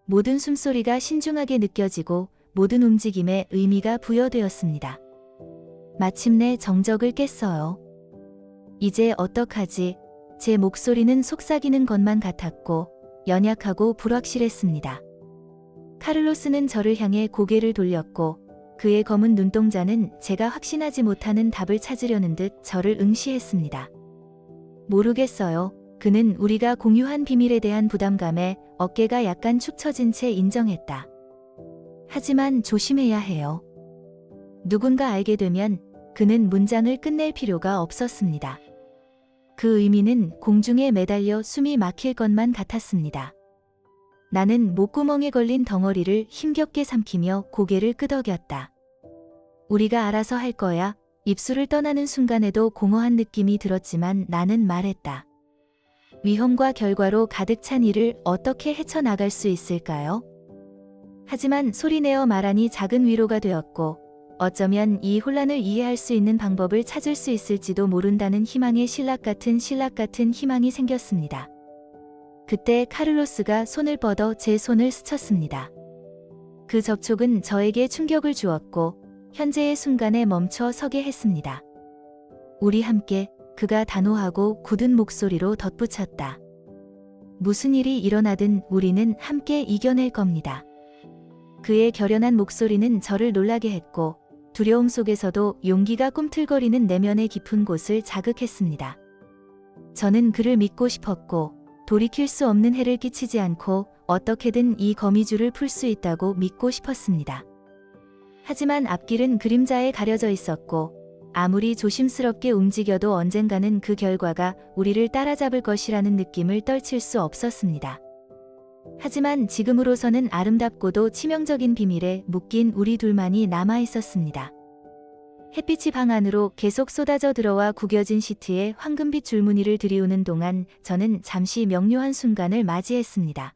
모든 숨소리가 신중하게 느껴지고 모든 움직임에 의미가 부여되었습니다. 마침내 정적을 깼어요. 이제 어떡하지? 제 목소리는 속삭이는 것만 같았고 연약하고 불확실했습니다. 카를로스는 저를 향해 고개를 돌렸고 그의 검은 눈동자는 제가 확신하지 못하는 답을 찾으려는 듯 저를 응시했습니다. 모르겠어요. 그는 우리가 공유한 비밀에 대한 부담감에 어깨가 약간 축 처진 채 인정했다. 하지만 조심해야 해요. 누군가 알게 되면 그는 문장을 끝낼 필요가 없었습니다. 그 의미는 공중에 매달려 숨이 막힐 것만 같았습니다. 나는 목구멍에 걸린 덩어리를 힘겹게 삼키며 고개를 끄덕였다. 우리가 알아서 할 거야. 입술을 떠나는 순간에도 공허한 느낌이 들었지만 나는 말했다. 위험과 결과로 가득 찬 일을 어떻게 헤쳐나갈 수 있을까요? 하지만 소리내어 말하니 작은 위로가 되었고 어쩌면 이 혼란을 이해할 수 있는 방법을 찾을 수 있을지도 모른다는 희망의 신락 같은 희망이 생겼습니다. 그때 카를로스가 손을 뻗어 제 손을 스쳤습니다. 그 접촉은 저에게 충격을 주었고 현재의 순간에 멈춰 서게 했습니다. 우리 함께, 그가 단호하고 굳은 목소리로 덧붙였다. 무슨 일이 일어나든 우리는 함께 이겨낼 겁니다. 그의 결연한 목소리는 저를 놀라게 했고 두려움 속에서도 용기가 꿈틀거리는 내면의 깊은 곳을 자극했습니다. 저는 그를 믿고 싶었고 돌이킬 수 없는 해를 끼치지 않고 어떻게든 이 거미줄을 풀 수 있다고 믿고 싶었습니다. 하지만 앞길은 그림자에 가려져 있었고 아무리 조심스럽게 움직여도 언젠가는 그 결과가 우리를 따라잡을 것이라는 느낌을 떨칠 수 없었습니다. 하지만 지금으로서는 아름답고도 치명적인 비밀에 묶인 우리 둘만이 남아 있었습니다. 햇빛이 방 안으로 계속 쏟아져 들어와 구겨진 시트에 황금빛 줄무늬를 들이우는 동안 저는 잠시 명료한 순간을 맞이했습니다.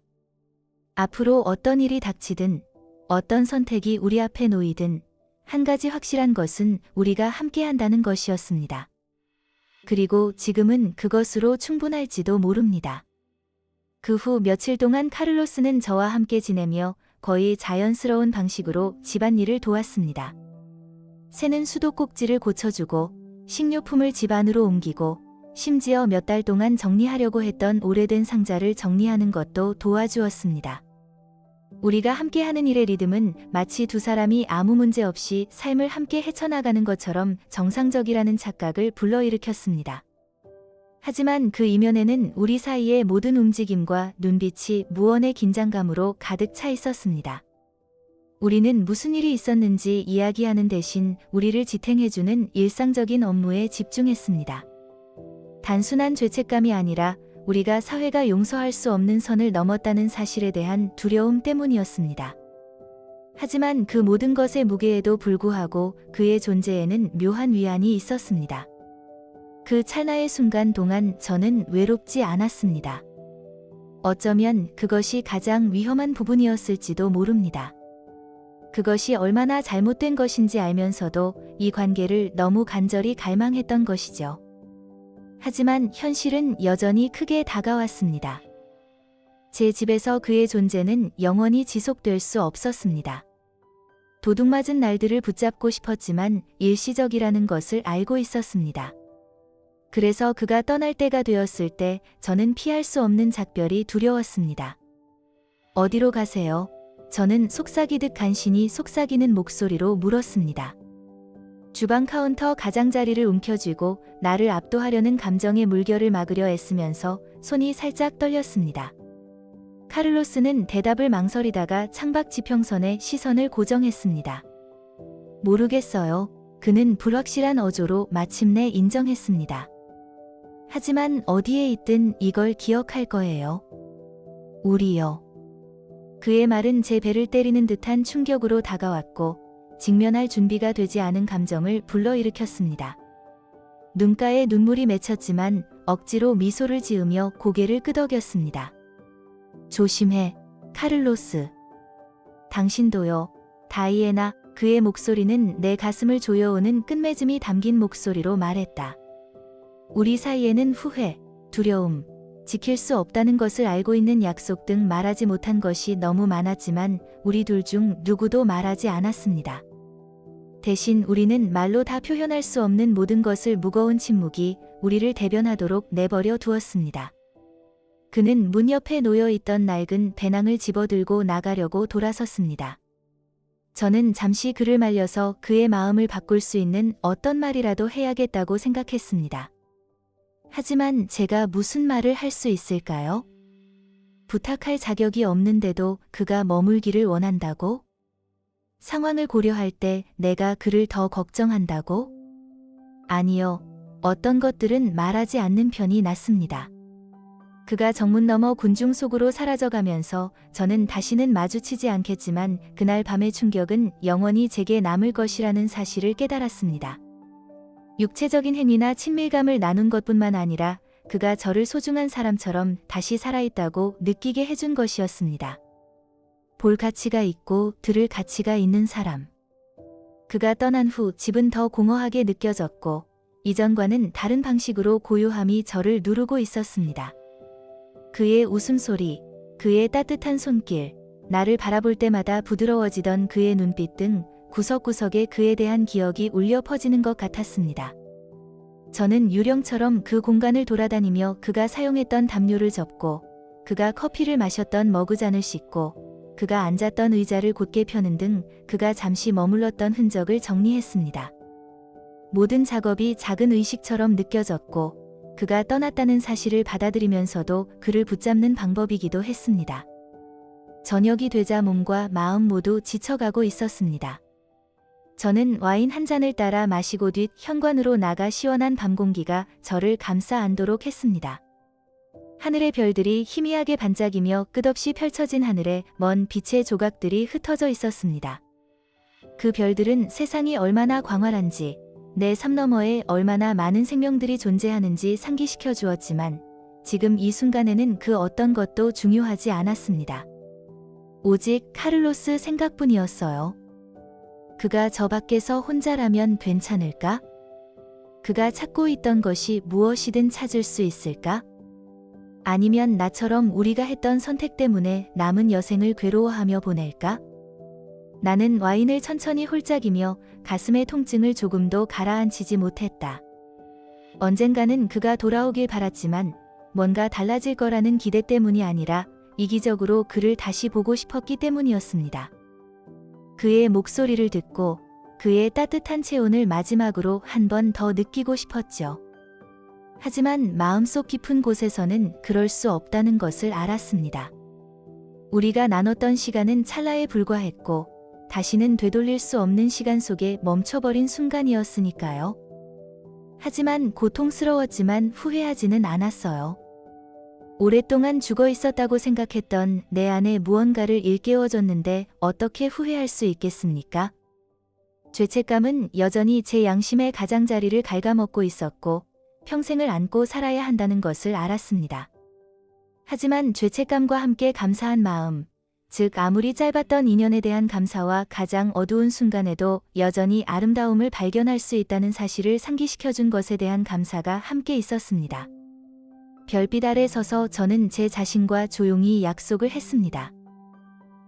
앞으로 어떤 일이 닥치든 어떤 선택이 우리 앞에 놓이든 한 가지 확실한 것은 우리가 함께한다는 것이었습니다. 그리고 지금은 그것으로 충분할지도 모릅니다. 그 후 며칠 동안 카를로스는 저와 함께 지내며 거의 자연스러운 방식으로 집안일을 도왔습니다. 새는 수도꼭지를 고쳐주고 식료품을 집 안으로 옮기고 심지어 몇 달 동안 정리하려고 했던 오래된 상자를 정리하는 것도 도와주었습니다. 우리가 함께하는 일의 리듬은 마치 두 사람이 아무 문제 없이 삶을 함께 헤쳐나가는 것처럼 정상적이라는 착각을 불러일으켰습니다. 하지만 그 이면에는 우리 사이의 모든 움직임과 눈빛이 무언의 긴장감으로 가득 차 있었습니다. 우리는 무슨 일이 있었는지 이야기하는 대신 우리를 지탱해주는 일상적인 업무에 집중했습니다. 단순한 죄책감이 아니라 우리가 사회가 용서할 수 없는 선을 넘었다는 사실에 대한 두려움 때문이었습니다. 하지만 그 모든 것의 무게에도 불구하고 그의 존재에는 묘한 위안이 있었습니다. 그 찰나의 순간 동안 저는 외롭지 않았습니다. 어쩌면 그것이 가장 위험한 부분이었을지도 모릅니다. 그것이 얼마나 잘못된 것인지 알면서도 이 관계를 너무 간절히 갈망했던 것이죠. 하지만 현실은 여전히 크게 다가왔습니다. 제 집에서 그의 존재는 영원히 지속될 수 없었습니다. 도둑맞은 날들을 붙잡고 싶었지만 일시적이라는 것을 알고 있었습니다. 그래서 그가 떠날 때가 되었을 때 저는 피할 수 없는 작별이 두려웠습니다. 어디로 가세요? 저는 속삭이듯 간신히 속삭이는 목소리로 물었습니다. 주방 카운터 가장자리를 움켜쥐고 나를 압도하려는 감정의 물결을 막으려 애쓰면서 손이 살짝 떨렸습니다. 카를로스는 대답을 망설이다가 창밖 지평선에 시선을 고정했습니다. 모르겠어요. 그는 불확실한 어조로 마침내 인정했습니다. 하지만 어디에 있든 이걸 기억할 거예요. 우리요. 그의 말은 제 배를 때리는 듯한 충격으로 다가왔고 직면할 준비가 되지 않은 감정을 불러일으켰습니다. 눈가에 눈물이 맺혔지만 억지로 미소를 지으며 고개를 끄덕였습니다. 조심해, 카를로스. 당신도요, 다이애나. 그의 목소리는 내 가슴을 조여오는 끝맺음이 담긴 목소리로 말했다. 우리 사이에는 후회, 두려움, 지킬 수 없다는 것을 알고 있는 약속 등 말하지 못한 것이 너무 많았지만 우리 둘 중 누구도 말하지 않았습니다. 대신 우리는 말로 다 표현할 수 없는 모든 것을 무거운 침묵이 우리를 대변하도록 내버려 두었습니다. 그는 문 옆에 놓여있던 낡은 배낭을 집어들고 나가려고 돌아섰습니다. 저는 잠시 그를 말려서 그의 마음을 바꿀 수 있는 어떤 말이라도 해야겠다고 생각했습니다. 하지만 제가 무슨 말을 할 수 있을까요? 부탁할 자격이 없는데도 그가 머물기를 원한다고? 상황을 고려할 때 내가 그를 더 걱정한다고? 아니요. 어떤 것들은 말하지 않는 편이 낫습니다. 그가 정문 너머 군중 속으로 사라져가면서 저는 다시는 마주치지 않겠지만 그날 밤의 충격은 영원히 제게 남을 것이라는 사실을 깨달았습니다. 육체적인 행위나 친밀감을 나눈 것뿐만 아니라 그가 저를 소중한 사람처럼 다시 살아있다고 느끼게 해준 것이었습니다. 볼 가치가 있고 들을 가치가 있는 사람. 그가 떠난 후 집은 더 공허하게 느껴졌고 이전과는 다른 방식으로 고요함이 저를 누르고 있었습니다. 그의 웃음소리, 그의 따뜻한 손길, 나를 바라볼 때마다 부드러워지던 그의 눈빛 등 구석구석에 그에 대한 기억이 울려 퍼지는 것 같았습니다. 저는 유령처럼 그 공간을 돌아다니며 그가 사용했던 담요를 접고 그가 커피를 마셨던 머그잔을 씻고 그가 앉았던 의자를 곧게 펴는 등 그가 잠시 머물렀던 흔적을 정리했습니다. 모든 작업이 작은 의식처럼 느껴졌고 그가 떠났다는 사실을 받아들이면서도 그를 붙잡는 방법이기도 했습니다. 저녁이 되자 몸과 마음 모두 지쳐가고 있었습니다. 저는 와인 한 잔을 따라 마시고 뒷 현관으로 나가 시원한 밤 공기가 저를 감싸 안도록 했습니다. 하늘의 별들이 희미하게 반짝이며 끝없이 펼쳐진 하늘에 먼 빛의 조각들이 흩어져 있었습니다. 그 별들은 세상이 얼마나 광활한지 내 삶 너머에 얼마나 많은 생명들이 존재하는지 상기시켜 주었지만 지금 이 순간에는 그 어떤 것도 중요하지 않았습니다. 오직 카를로스 생각뿐이었어요. 그가 저 밖에서 혼자라면 괜찮을까? 그가 찾고 있던 것이 무엇이든 찾을 수 있을까? 아니면 나처럼 우리가 했던 선택 때문에 남은 여생을 괴로워하며 보낼까? 나는 와인을 천천히 홀짝이며 가슴의 통증을 조금도 가라앉히지 못했다. 언젠가는 그가 돌아오길 바랐지만 뭔가 달라질 거라는 기대 때문이 아니라 이기적으로 그를 다시 보고 싶었기 때문이었습니다. 그의 목소리를 듣고 그의 따뜻한 체온을 마지막으로 한 번 더 느끼고 싶었죠. 하지만 마음속 깊은 곳에서는 그럴 수 없다는 것을 알았습니다. 우리가 나눴던 시간은 찰나에 불과했고 다시는 되돌릴 수 없는 시간 속에 멈춰버린 순간이었으니까요. 하지만 고통스러웠지만 후회하지는 않았어요. 오랫동안 죽어 있었다고 생각했던 내 안에 무언가를 일깨워줬는데 어떻게 후회할 수 있겠습니까? 죄책감은 여전히 제 양심의 가장자리를 갉아먹고 있었고 평생을 안고 살아야 한다는 것을 알았습니다. 하지만 죄책감과 함께 감사한 마음, 즉 아무리 짧았던 인연에 대한 감사와 가장 어두운 순간에도 여전히 아름다움을 발견할 수 있다는 사실을 상기시켜준 것에 대한 감사가 함께 있었습니다. 별빛 아래 서서 저는 제 자신과 조용히 약속을 했습니다.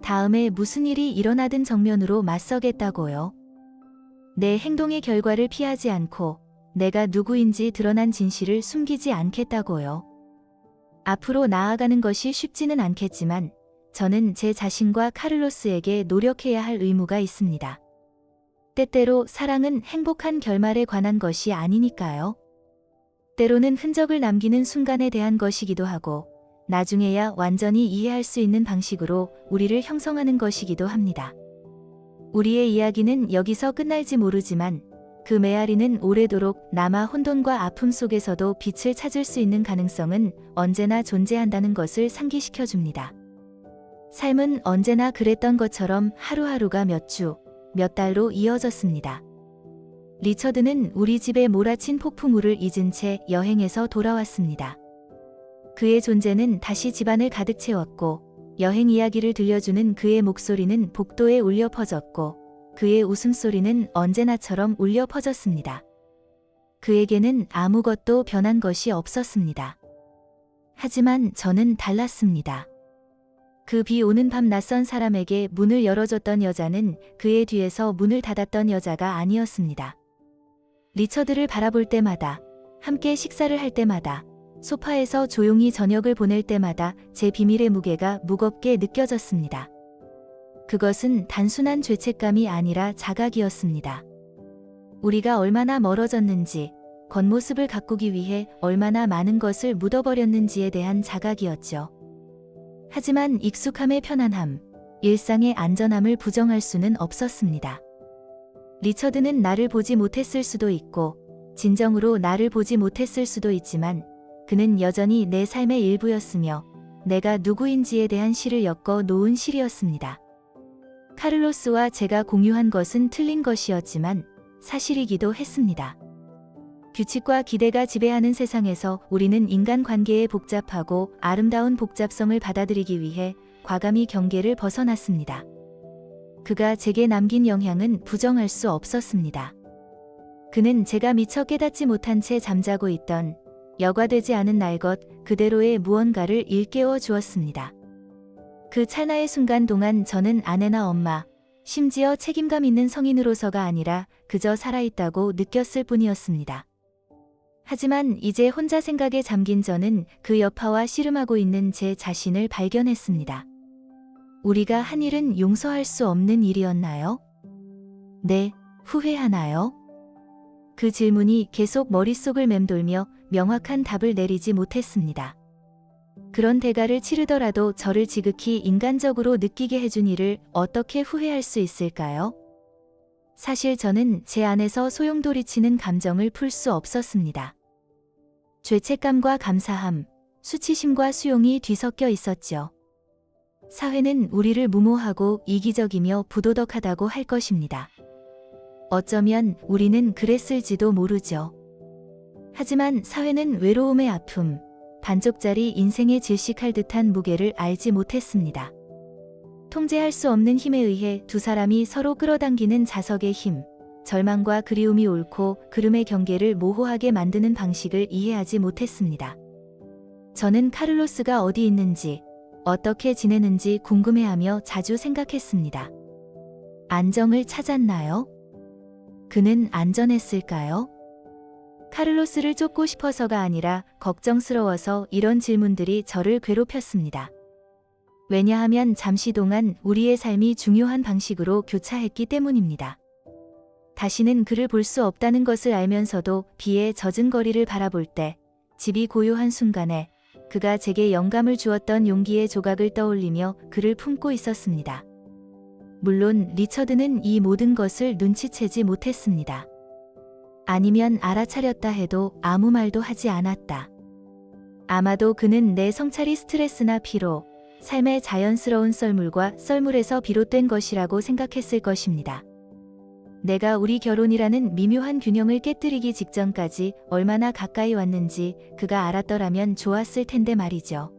다음에 무슨 일이 일어나든 정면으로 맞서겠다고요. 내 행동의 결과를 피하지 않고 내가 누구인지 드러난 진실을 숨기지 않겠다고요. 앞으로 나아가는 것이 쉽지는 않겠지만 저는 제 자신과 카를로스에게 노력해야 할 의무가 있습니다. 때때로 사랑은 행복한 결말에 관한 것이 아니니까요. 때로는 흔적을 남기는 순간에 대한 것이기도 하고 나중에야 완전히 이해할 수 있는 방식으로 우리를 형성하는 것이기도 합니다. 우리의 이야기는 여기서 끝날지 모르지만 그 메아리는 오래도록 남아 혼돈과 아픔 속에서도 빛을 찾을 수 있는 가능성은 언제나 존재한다는 것을 상기시켜 줍니다. 삶은 언제나 그랬던 것처럼 하루하루가 몇 주, 몇 달로 이어졌습니다. 리처드는 우리 집에 몰아친 폭풍우를 잊은 채 여행에서 돌아왔습니다. 그의 존재는 다시 집안을 가득 채웠고 여행 이야기를 들려주는 그의 목소리는 복도에 울려 퍼졌고 그의 웃음소리는 언제나처럼 울려 퍼졌습니다. 그에게는 아무것도 변한 것이 없었습니다. 하지만 저는 달랐습니다. 그 비 오는 밤 낯선 사람에게 문을 열어줬던 여자는 그의 뒤에서 문을 닫았던 여자가 아니었습니다. 리처드를 바라볼 때마다, 함께 식사를 할 때마다, 소파에서 조용히 저녁을 보낼 때마다 제 비밀의 무게가 무겁게 느껴졌습니다. 그것은 단순한 죄책감이 아니라 자각이었습니다. 우리가 얼마나 멀어졌는지, 겉모습을 가꾸기 위해 얼마나 많은 것을 묻어버렸는지에 대한 자각이었죠. 하지만 익숙함의 편안함, 일상의 안전함을 부정할 수는 없었습니다. 리처드는 나를 보지 못했을 수도 있고, 진정으로 나를 보지 못했을 수도 있지만, 그는 여전히 내 삶의 일부였으며, 내가 누구인지에 대한 실을 엮어 놓은 실이었습니다. 카를로스와 제가 공유한 것은 틀린 것이었지만, 사실이기도 했습니다. 규칙과 기대가 지배하는 세상에서 우리는 인간관계의 복잡하고 아름다운 복잡성을 받아들이기 위해 과감히 경계를 벗어났습니다. 그가 제게 남긴 영향은 부정할 수 없었습니다. 그는 제가 미처 깨닫지 못한 채 잠자고 있던 여과되지 않은 날 것 그대로의 무언가를 일깨워 주었습니다. 그 찰나의 순간 동안 저는 아내나 엄마, 심지어 책임감 있는 성인으로서가 아니라 그저 살아있다고 느꼈을 뿐이었습니다. 하지만 이제 혼자 생각에 잠긴 저는 그 여파와 씨름하고 있는 제 자신을 발견했습니다. 우리가 한 일은 용서할 수 없는 일이었나요? 네, 후회하나요? 그 질문이 계속 머릿속을 맴돌며 명확한 답을 내리지 못했습니다. 그런 대가를 치르더라도 저를 지극히 인간적으로 느끼게 해준 일을 어떻게 후회할 수 있을까요? 사실 저는 제 안에서 소용돌이치는 감정을 풀 수 없었습니다. 죄책감과 감사함, 수치심과 수용이 뒤섞여 있었죠. 사회는 우리를 무모하고 이기적이며 부도덕하다고 할 것입니다. 어쩌면 우리는 그랬을지도 모르죠. 하지만 사회는 외로움의 아픔, 반쪽짜리 인생에 질식할 듯한 무게를 알지 못했습니다. 통제할 수 없는 힘에 의해 두 사람이 서로 끌어당기는 자석의 힘, 절망과 그리움이 옳고 그름의 경계를 모호하게 만드는 방식을 이해하지 못했습니다. 저는 카를로스가 어디 있는지, 어떻게 지내는지 궁금해하며 자주 생각했습니다. 안정을 찾았나요? 그는 안전했을까요? 카를로스를 쫓고 싶어서가 아니라 걱정스러워서 이런 질문들이 저를 괴롭혔습니다. 왜냐하면 잠시 동안 우리의 삶이 중요한 방식으로 교차했기 때문입니다. 다시는 그를 볼 수 없다는 것을 알면서도 비에 젖은 거리를 바라볼 때, 집이 고요한 순간에 그가 제게 영감을 주었던 용기의 조각을 떠올리며 그를 품고 있었습니다. 물론 리처드는 이 모든 것을 눈치채지 못했습니다. 아니면 알아차렸다 해도 아무 말도 하지 않았다. 아마도 그는 내 성찰이 스트레스나 피로, 삶의 자연스러운 썰물과 썰물에서 비롯된 것이라고 생각했을 것입니다. 내가 우리 결혼이라는 미묘한 균형을 깨뜨리기 직전까지 얼마나 가까이 왔는지 그가 알았더라면 좋았을 텐데 말이죠.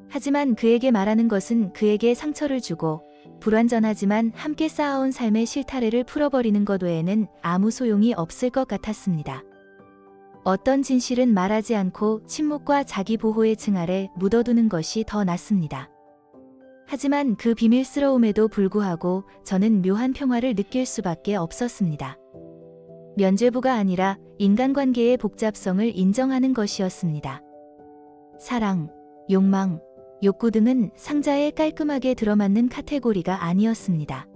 하지만 그에게 말하는 것은 그에게 상처를 주고 불완전하지만 함께 쌓아온 삶의 실타래를 풀어버리는 것 외에는 아무 소용이 없을 것 같았습니다. 어떤 진실은 말하지 않고 침묵과 자기 보호의 층 아래 묻어두는 것이 더 낫습니다. 하지만 그 비밀스러움에도 불구하고 저는 묘한 평화를 느낄 수밖에 없었습니다. 면죄부가 아니라 인간관계의 복잡성을 인정하는 것이었습니다. 사랑, 욕망, 욕구 등은 상자에 깔끔하게 들어맞는 카테고리가 아니었습니다.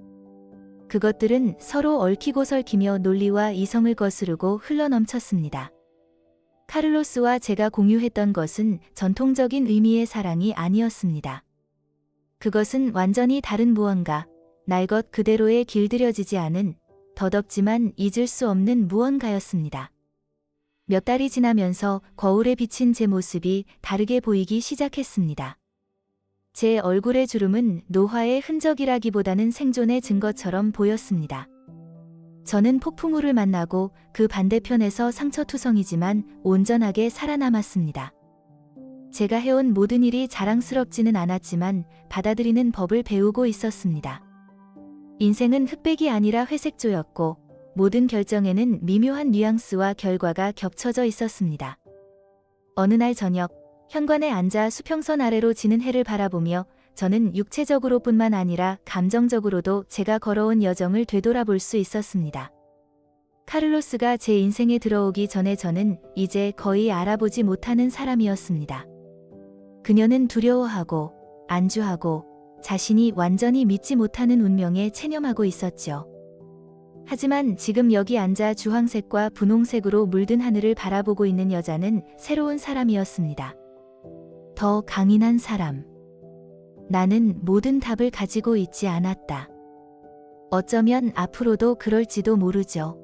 그것들은 서로 얽히고 설키며 논리와 이성을 거스르고 흘러넘쳤습니다. 카를로스와 제가 공유했던 것은 전통적인 의미의 사랑이 아니었습니다. 그것은 완전히 다른 무언가, 날 것 그대로에 길들여지지 않은 덧없지만 잊을 수 없는 무언가였습니다. 몇 달이 지나면서 거울에 비친 제 모습이 다르게 보이기 시작했습니다. 제 얼굴의 주름은 노화의 흔적이라기보다는 생존의 증거처럼 보였습니다. 저는 폭풍우를 만나고 그 반대편에서 상처투성이지만 온전하게 살아남았습니다. 제가 해온 모든 일이 자랑스럽지는 않았지만 받아들이는 법을 배우고 있었습니다. 인생은 흑백이 아니라 회색조였고 모든 결정에는 미묘한 뉘앙스와 결과가 겹쳐져 있었습니다. 어느 날 저녁, 현관에 앉아 수평선 아래로 지는 해를 바라보며 저는 육체적으로뿐만 아니라 감정적으로도 제가 걸어온 여정을 되돌아볼 수 있었습니다. 카를로스가 제 인생에 들어오기 전에 저는 이제 거의 알아보지 못하는 사람이었습니다. 그녀는 두려워하고 안주하고 자신이 완전히 믿지 못하는 운명에 체념하고 있었죠. 하지만 지금 여기 앉아 주황색과 분홍색으로 물든 하늘을 바라보고 있는 여자는 새로운 사람이었습니다. 더 강인한 사람. 나는 모든 답을 가지고 있지 않았다. 어쩌면 앞으로도 그럴지도 모르죠.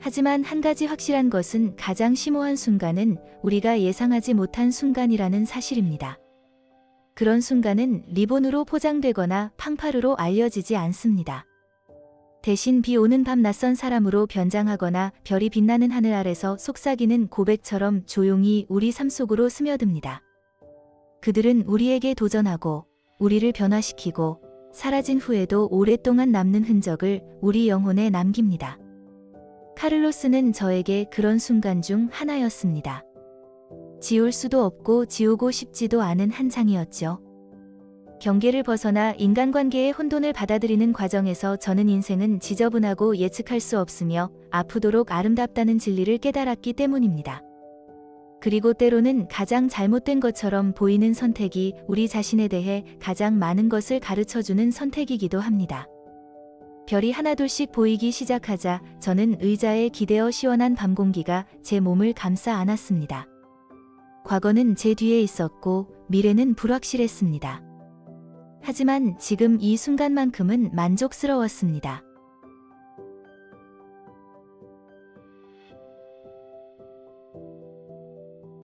하지만 한 가지 확실한 것은 가장 심오한 순간은 우리가 예상하지 못한 순간이라는 사실입니다. 그런 순간은 리본으로 포장되거나 팡파르로 알려지지 않습니다. 대신 비 오는 밤 낯선 사람으로 변장하거나 별이 빛나는 하늘 아래서 속삭이는 고백처럼 조용히 우리 삶 속으로 스며듭니다. 그들은 우리에게 도전하고 우리를 변화시키고 사라진 후에도 오랫동안 남는 흔적을 우리 영혼에 남깁니다. 카를로스는 저에게 그런 순간 중 하나였습니다. 지울 수도 없고 지우고 싶지도 않은 한 장이었죠. 경계를 벗어나 인간관계의 혼돈을 받아들이는 과정에서 저는 인생은 지저분하고 예측할 수 없으며 아프도록 아름답다는 진리를 깨달았기 때문입니다. 그리고 때로는 가장 잘못된 것처럼 보이는 선택이 우리 자신에 대해 가장 많은 것을 가르쳐주는 선택이기도 합니다. 별이 하나둘씩 보이기 시작하자 저는 의자에 기대어 시원한 밤 공기가 제 몸을 감싸 안았습니다. 과거는 제 뒤에 있었고 미래는 불확실했습니다. 하지만 지금 이 순간만큼은 만족스러웠습니다.